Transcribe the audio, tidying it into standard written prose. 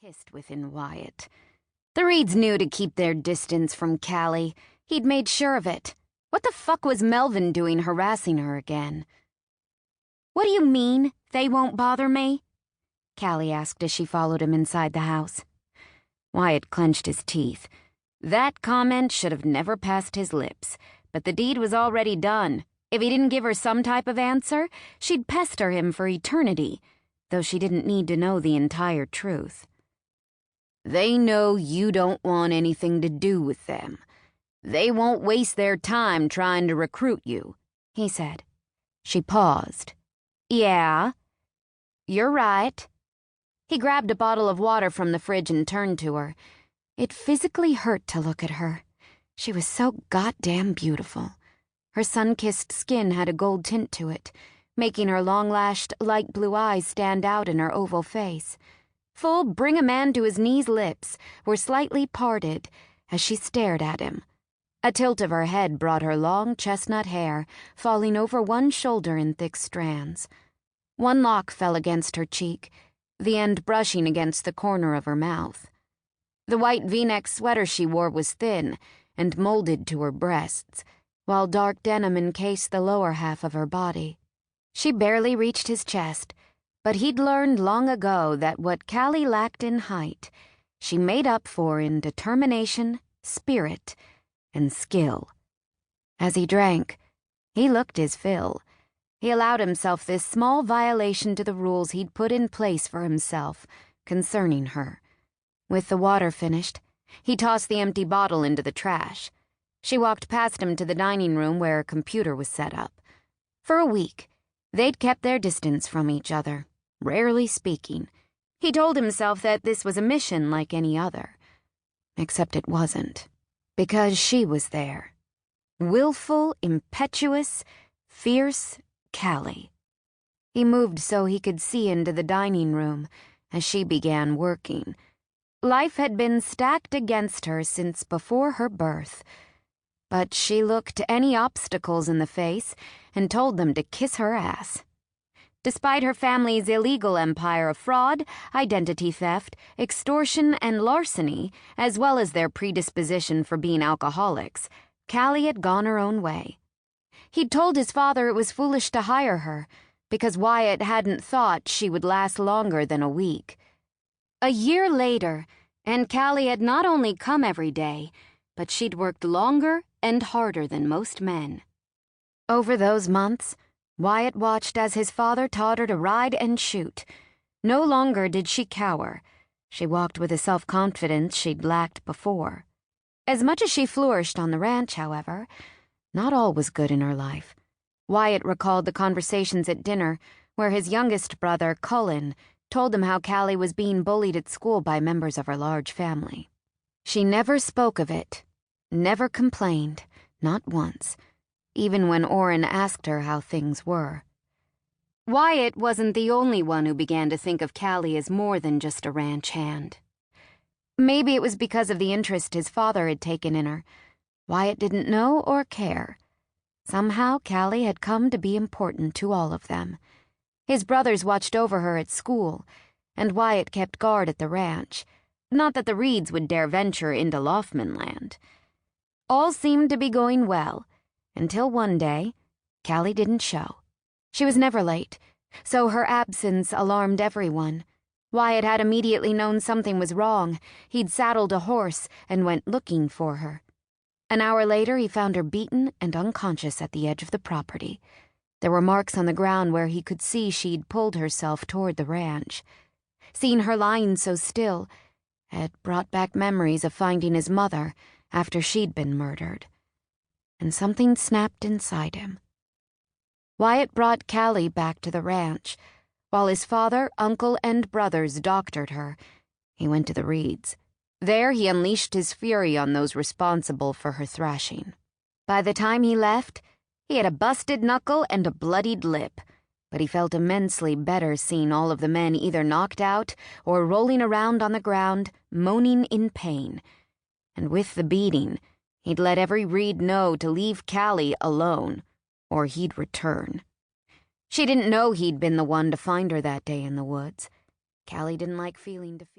hissed within Wyatt. The Reeds knew to keep their distance from Callie. He'd made sure of it. What the fuck was Melvin doing harassing her again? "What do you mean, they won't bother me?" Callie asked as she followed him inside the house. Wyatt clenched his teeth. That comment should have never passed his lips, but the deed was already done. If he didn't give her some type of answer, she'd pester him for eternity, though she didn't need to know the entire truth. "They know you don't want anything to do with them. They won't waste their time trying to recruit you," he said. She paused. "Yeah, you're right." He grabbed a bottle of water from the fridge and turned to her. It physically hurt to look at her. She was so goddamn beautiful. Her sun-kissed skin had a gold tint to it, making her long-lashed, light blue eyes stand out in her oval face. Full bring-a-man-to-his-knees lips were slightly parted as she stared at him. A tilt of her head brought her long chestnut hair falling over one shoulder in thick strands. One lock fell against her cheek, the end brushing against the corner of her mouth. The white V-neck sweater she wore was thin and molded to her breasts, while dark denim encased the lower half of her body. She barely reached his chest, but he'd learned long ago that what Callie lacked in height, she made up for in determination, spirit, and skill. As he drank, he looked his fill. He allowed himself this small violation to the rules he'd put in place for himself concerning her. With the water finished, he tossed the empty bottle into the trash. She walked past him to the dining room where a computer was set up. For a week, they'd kept their distance from each other, rarely speaking. He told himself that this was a mission like any other. Except it wasn't, because she was there. Willful, impetuous, fierce Callie. He moved so he could see into the dining room as she began working. Life had been stacked against her since before her birth, but she looked any obstacles in the face and told them to kiss her ass. Despite her family's illegal empire of fraud, identity theft, extortion, and larceny, as well as their predisposition for being alcoholics, Callie had gone her own way. He'd told his father it was foolish to hire her, because Wyatt hadn't thought she would last longer than a week. A year later, and Callie had not only come every day, but she'd worked longer and harder than most men. Over those months, Wyatt watched as his father taught her to ride and shoot. No longer did she cower. She walked with a self-confidence she'd lacked before. As much as she flourished on the ranch, however, not all was good in her life. Wyatt recalled the conversations at dinner where his youngest brother, Cullen, told him how Callie was being bullied at school by members of her large family. She never spoke of it, never complained, not once, even when Orrin asked her how things were. Wyatt wasn't the only one who began to think of Callie as more than just a ranch hand. Maybe it was because of the interest his father had taken in her. Wyatt didn't know or care. Somehow Callie had come to be important to all of them. His brothers watched over her at school, and Wyatt kept guard at the ranch. Not that the Reeds would dare venture into Loughman land. All seemed to be going well, until one day, Callie didn't show. She was never late, so her absence alarmed everyone. Wyatt had immediately known something was wrong. He'd saddled a horse and went looking for her. An hour later, he found her beaten and unconscious at the edge of the property. There were marks on the ground where he could see she'd pulled herself toward the ranch. Seeing her lying so still had brought back memories of finding his mother after she'd been murdered. And something snapped inside him. Wyatt brought Callie back to the ranch. While his father, uncle, and brothers doctored her, he went to the Reeds. There he unleashed his fury on those responsible for her thrashing. By the time he left, he had a busted knuckle and a bloodied lip, but he felt immensely better seeing all of the men either knocked out or rolling around on the ground, moaning in pain. And with the beating, he'd let every Reed know to leave Callie alone, or he'd return. She didn't know he'd been the one to find her that day in the woods. Callie didn't like feeling defeated.